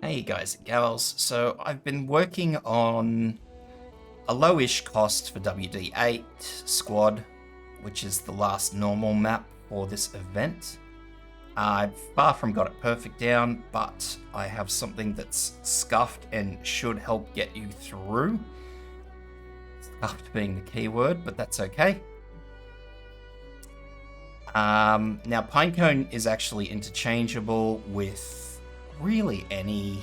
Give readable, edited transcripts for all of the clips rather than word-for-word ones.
Hey guys and gals, so I've been working on a lowish cost for WD-8 squad, which is the last normal map for this event. I've far from got it perfect down, but I have something that's scuffed and should help get you through. Scuffed being the key word, but that's okay. Now Pinecone is actually interchangeable with really any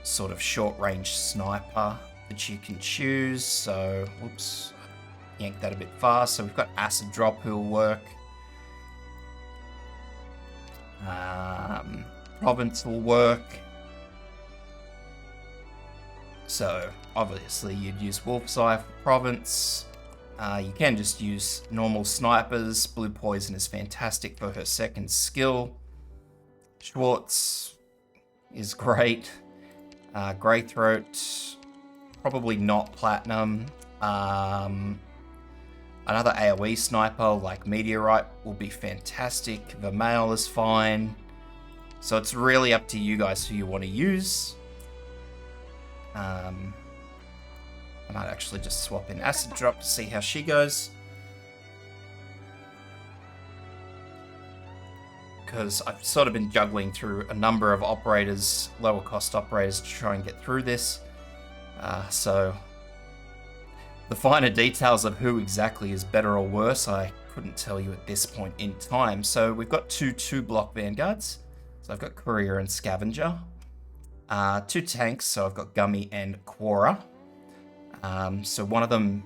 sort of short-range sniper that you can choose. So, whoops, yank that a bit fast. So we've got Acid Drop who'll work. Province will work. So obviously you'd use Wolf's Eye for Province. You can just use normal snipers. Blue Poison is fantastic for her second skill. Schwartz is great. Greythroat, probably not platinum. Another AoE sniper like Meteorite will be fantastic. Vermeil is fine. So it's really up to you guys who you want to use. I might actually just swap in Acid Drop to see how she goes. Because I've sort of been juggling through a number of operators, lower cost operators, to try and get through this. So the finer details of who exactly is better or worse, I couldn't tell you at this point in time. So we've got two block vanguards. So I've got Courier and Scavenger. Two tanks, so I've got Gummy and Quora. So one of them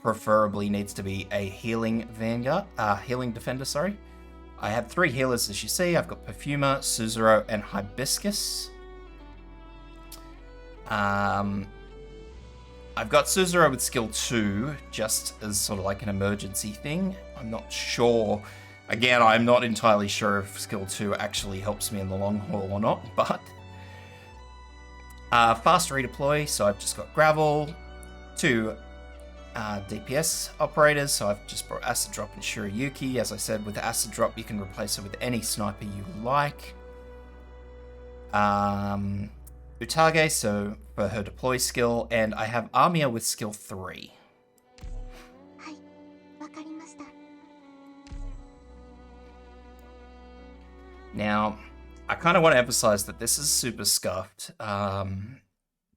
preferably needs to be a healing vanguard, healing defender, sorry. I have three healers, as you see. I've got Perfumer, Suzerain, and Hibiscus. I've got Suzerain with skill 2, just as sort of like an emergency thing. I'm not sure. Again, I'm not entirely sure if skill 2 actually helps me in the long haul or not, but... fast redeploy, so I've just got Gravel, 2 DPS operators, so I've just brought Acid Drop and Shirayuki. As I said, with Acid Drop you can replace it with any sniper you like. Utage, so for her deploy skill, and I have Armia with skill 3. Now, I kind of want to emphasize that this is super scuffed.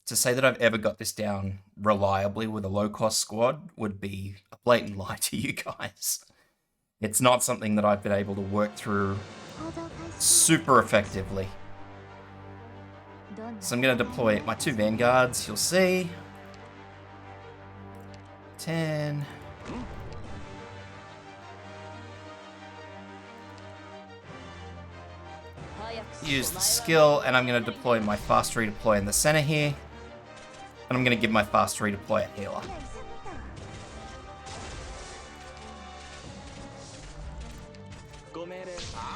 To say that I've ever got this down reliably with a low-cost squad would be a blatant lie to you guys. It's not something that I've been able to work through super effectively. So I'm going to deploy my two vanguards, you'll see. 10. Use the skill, and I'm going to deploy my fast redeploy in the center here. And I'm going to give my fast redeploy a healer.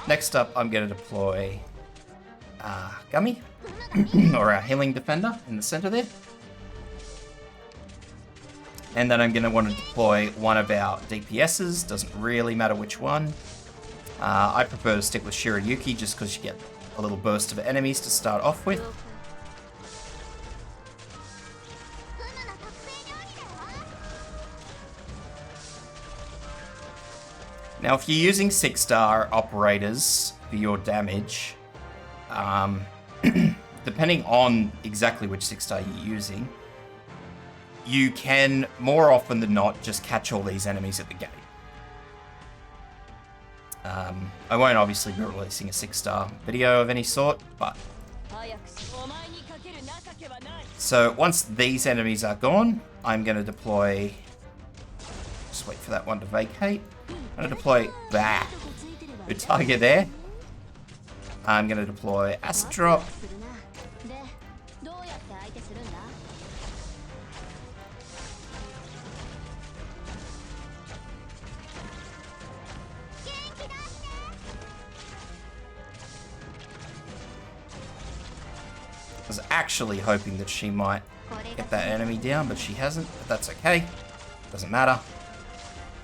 Next up, I'm going to deploy Gummy, or our healing defender in the center there. And then I'm going to want to deploy one of our DPSs, doesn't really matter which one. I prefer to stick with Shirayuki just because you get a little burst of enemies to start off with. Now, if you're using 6-star operators for your damage, depending on exactly which 6-star you're using, you can, more often than not, just catch all these enemies at the gate. I won't obviously be releasing a 6-star video of any sort, but... So, once these enemies are gone, I'm going to deploy... Just wait for that one to vacate. I'm going to deploy that. Good target there. I'm going to deploy Acid Drop. I was actually hoping that she might get that enemy down, but she hasn't. But that's okay. Doesn't matter.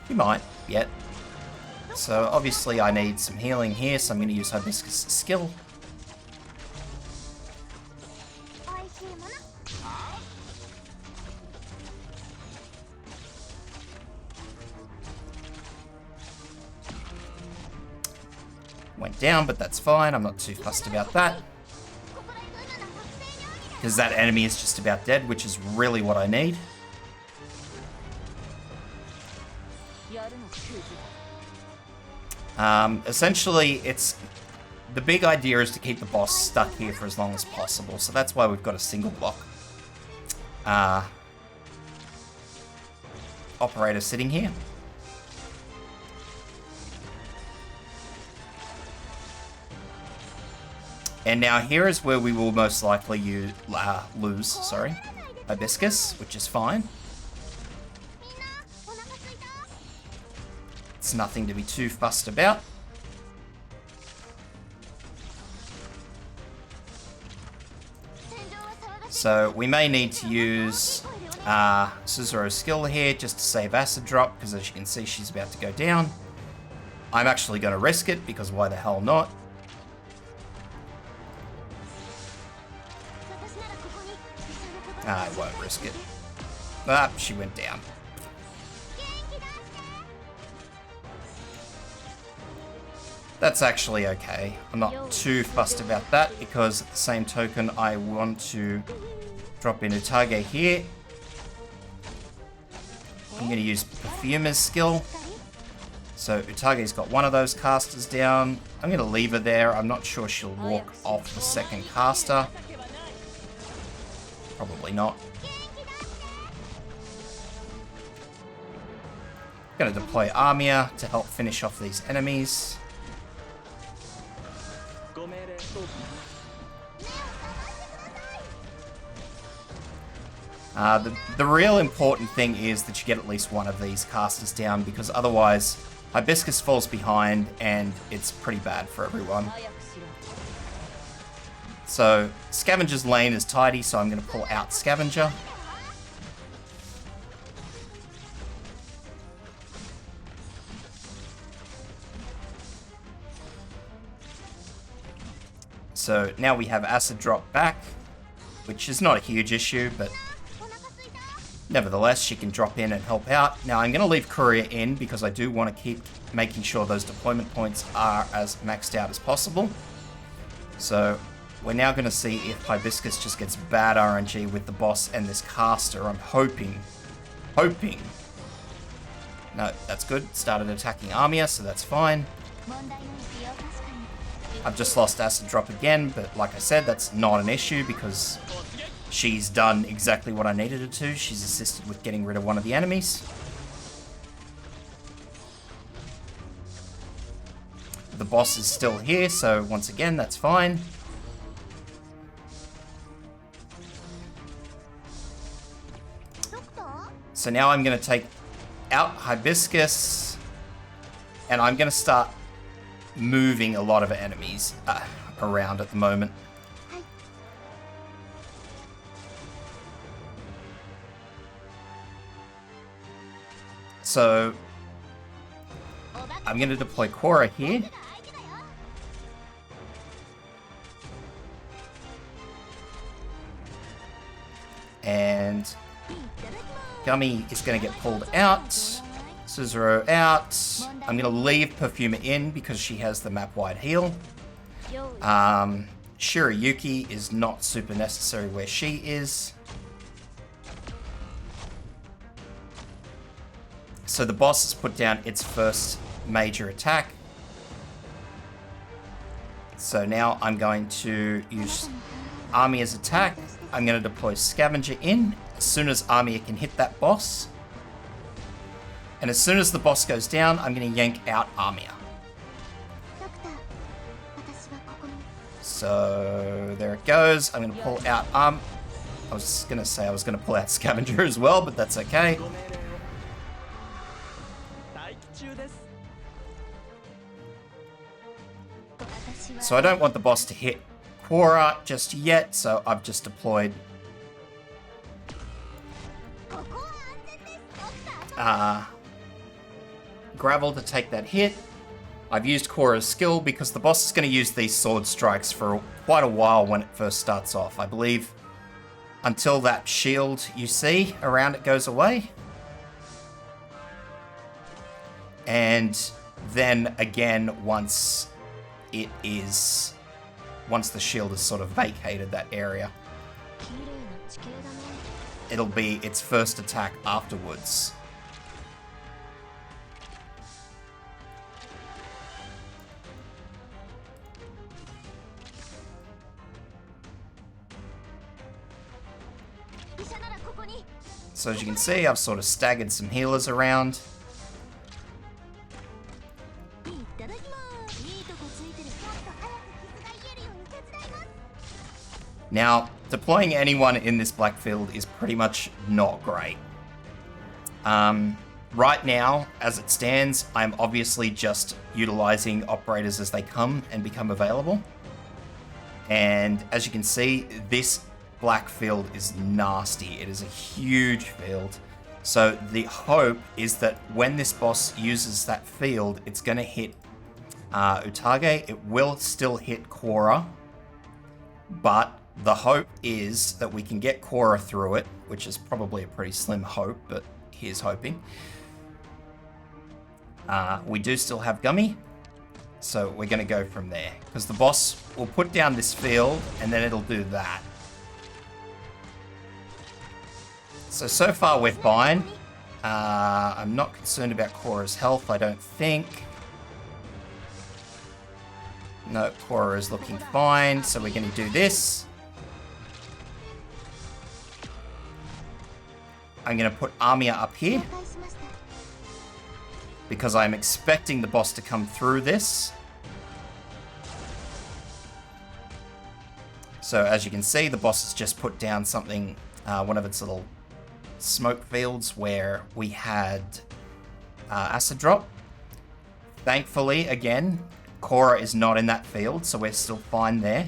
She might, yet. So obviously I need some healing here, so I'm going to use Hibiscus' skill. went down, but that's fine. I'm not too fussed about that. Because that enemy is just about dead, which is really what I need. Essentially, the big idea is to keep the boss stuck here for as long as possible. So that's why we've got a single block operator sitting here. And now here is where we will most likely lose Hibiscus, which is fine. It's nothing to be too fussed about. So we may need to use Suzuru's skill here just to save acid drop, because as you can see, she's about to go down. I'm actually going to risk it, because why the hell not? I won't risk it. Ah, she went down. That's actually okay. I'm not too fussed about that, because at the same token, I want to drop in Utage here. I'm going to use Perfumer's skill. So Utage's got one of those casters down. I'm going to leave her there. I'm not sure she'll walk off the second caster. Probably not. I'm going to deploy Armia to help finish off these enemies. The real important thing is that you get at least one of these casters down, because otherwise Hibiscus falls behind and it's pretty bad for everyone. So Scavenger's lane is tidy, so I'm going to pull out Scavenger. So now we have acid drop back, which is not a huge issue, but nevertheless, she can drop in and help out. Now I'm going to leave Courier in, because I do want to keep making sure those deployment points are as maxed out as possible. So we're now going to see if Hibiscus just gets bad RNG with the boss and this caster. I'm hoping. No, that's good. Started attacking Armia, so that's fine. I've just lost acid drop again, but like I said, that's not an issue, because she's done exactly what I needed her to. She's assisted with getting rid of one of the enemies. The boss is still here, so once again, that's fine. So now I'm going to take out Hibiscus, and I'm going to start moving a lot of enemies around at the moment. So I'm going to deploy Korra here. And Gummy is going to get pulled out. Suzuru out. I'm going to leave Perfumer in because she has the map-wide heal. Shirayuki is not super necessary where she is. So the boss has put down its first major attack. So now I'm going to use Armia's attack. I'm going to deploy Scavenger in as soon as Armia can hit that boss. And as soon as the boss goes down, I'm going to yank out Armia. So there it goes. I'm going to pull out I was going to say I was going to pull out Scavenger as well, but that's okay. So I don't want the boss to hit Quora just yet, so I've just deployed Gravel to take that hit. I've used Quora's skill because the boss is going to use these sword strikes for quite a while when it first starts off. I believe until that shield you see around it goes away. And then again once it is, once the shield has sort of vacated that area, it'll be its first attack afterwards. So as you can see, I've sort of staggered some healers around. Now, deploying anyone in this black field is pretty much not great. Right now, as it stands, I'm obviously just utilizing operators as they come and become available. And as you can see, this black field is nasty. It is a huge field. So the hope is that when this boss uses that field, it's going to hit Utage. It will still hit Korra, but the hope is that we can get Korra through it, which is probably a pretty slim hope, but here's hoping. We do still have Gummy, so we're going to go from there. Because the boss will put down this field, and then it'll do that. So far we're fine. I'm not concerned about Korra's health, I don't think. No, Korra is looking fine, so we're going to do this. I'm going to put Armia up here, because I'm expecting the boss to come through this. So as you can see, the boss has just put down something, one of its little smoke fields where we had acid drop. Thankfully, again, Korra is not in that field, so we're still fine there.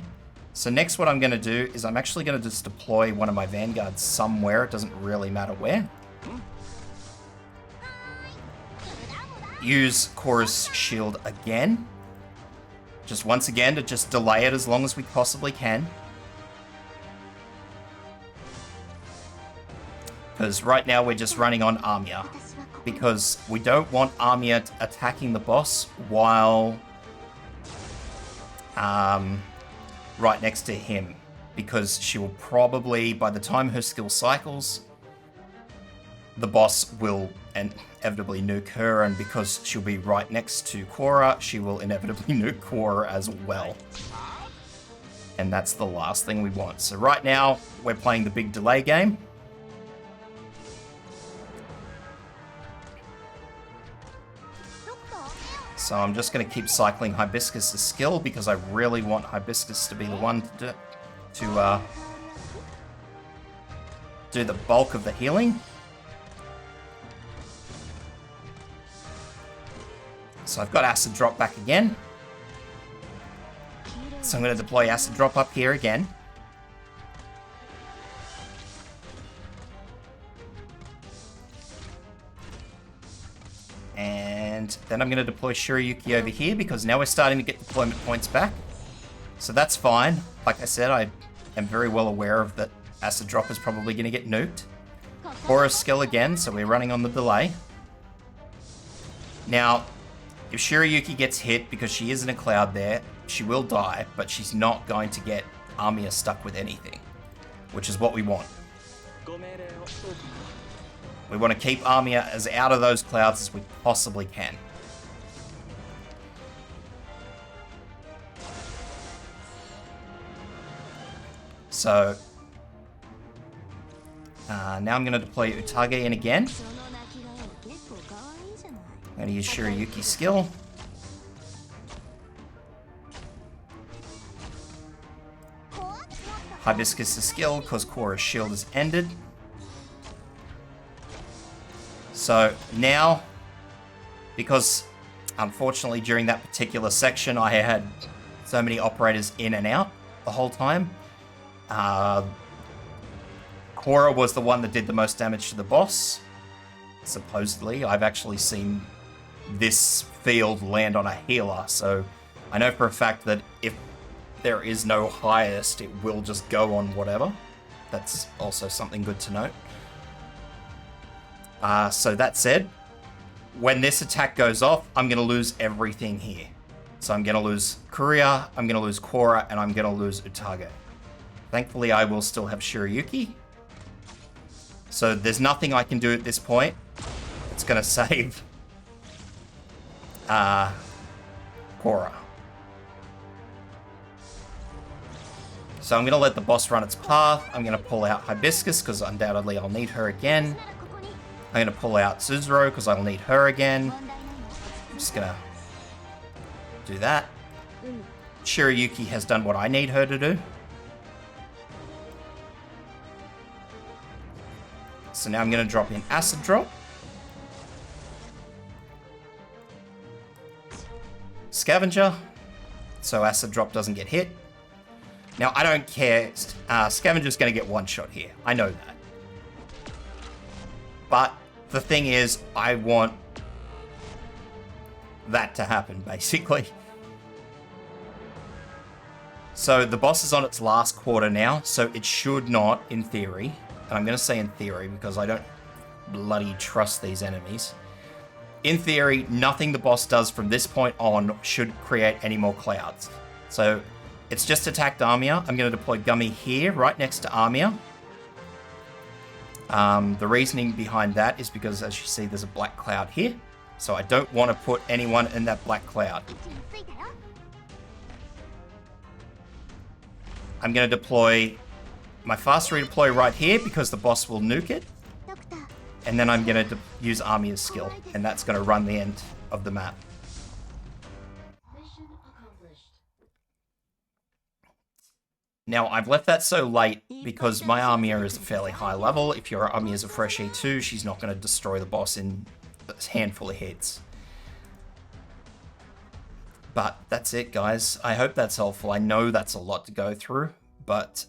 So next what I'm going to do is I'm actually going to just deploy one of my vanguards somewhere. It doesn't really matter where. Use Korra's shield again. Just once again to just delay it as long as we possibly can. Because right now we're just running on Armia. Because we don't want Armia attacking the boss while right next to him, because she will probably, by the time her skill cycles, the boss will inevitably nuke her, and because she'll be right next to Korra, she will inevitably nuke Korra as well. And that's the last thing we want. So right now, we're playing the big delay game. So I'm just going to keep cycling Hibiscus' skill, because I really want Hibiscus to be the one to do the bulk of the healing. So I've got Acid Drop back again. So I'm going to deploy Acid Drop up here again. And then I'm going to deploy Shirayuki over here, because now we're starting to get deployment points back. So that's fine. Like I said, I am very well aware of that Acid Drop is probably going to get nuked. Korra's skill again, so we're running on the delay. Now, if Shirayuki gets hit, because she is in a cloud there, she will die, but she's not going to get Armia stuck with anything, which is what we want. We want to keep Armia as out of those clouds as we possibly can. So, now I'm going to deploy Utage in again. I'm going to use Shirayuki's skill. Hibiscus' skill, because Korra's shield is ended. So now, because unfortunately during that particular section I had so many operators in and out the whole time, Korra was the one that did the most damage to the boss. Supposedly, I've actually seen this field land on a healer, so I know for a fact that if there is no highest, it will just go on whatever. That's also something good to note. So that said, when this attack goes off, I'm going to lose everything here. So I'm going to lose Kuria, I'm going to lose Korra, and I'm going to lose Utage. Thankfully, I will still have Shirayuki. So there's nothing I can do at this point. It's going to save Korra. So I'm going to let the boss run its path. I'm going to pull out Hibiscus because undoubtedly I'll need her again. I'm going to pull out Suzuro because I'll need her again. I'm just going to do that. Shirayuki has done what I need her to do. So now I'm going to drop in Acid Drop. Scavenger. So Acid Drop doesn't get hit. Now, I don't care. Scavenger's going to get one shot here. I know that. But the thing is, I want that to happen, basically. So the boss is on its last quarter now, so it should not, in theory, and I'm going to say in theory because I don't bloody trust these enemies. In theory, nothing the boss does from this point on should create any more clouds. So it's just attacked Armia. I'm going to deploy Gummy here, right next to Armia. The reasoning behind that is because, as you see, there's a black cloud here. So I don't want to put anyone in that black cloud. I'm going to deploy my fast redeploy right here because the boss will nuke it. And then I'm going to use Armia's skill, and that's going to run the end of the map. Now, I've left that so late because my Armia is a fairly high level. If your Armia is a fresh E2, she's not going to destroy the boss in a handful of hits. But that's it, guys. I hope that's helpful. I know that's a lot to go through, but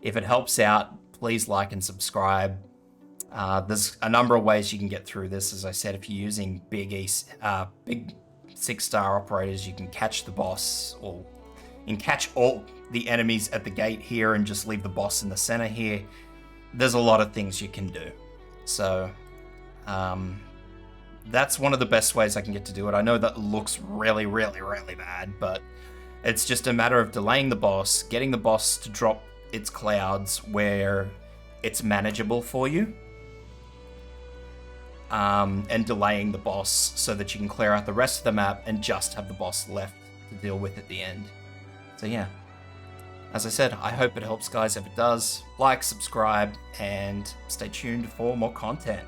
if it helps out, please like and subscribe. There's a number of ways you can get through this. As I said, if you're using big 6-star operators, you can catch the boss, or you can catch all the enemies at the gate here and just leave the boss in the center here. There's a lot of things you can do. So that's one of the best ways I can get to do it. I know that looks really, really, really bad, but it's just a matter of delaying the boss, getting the boss to drop its clouds where it's manageable for you, and delaying the boss so that you can clear out the rest of the map and just have the boss left to deal with at the end. So yeah, as I said, I hope it helps, guys. If it does, like, subscribe, and stay tuned for more content.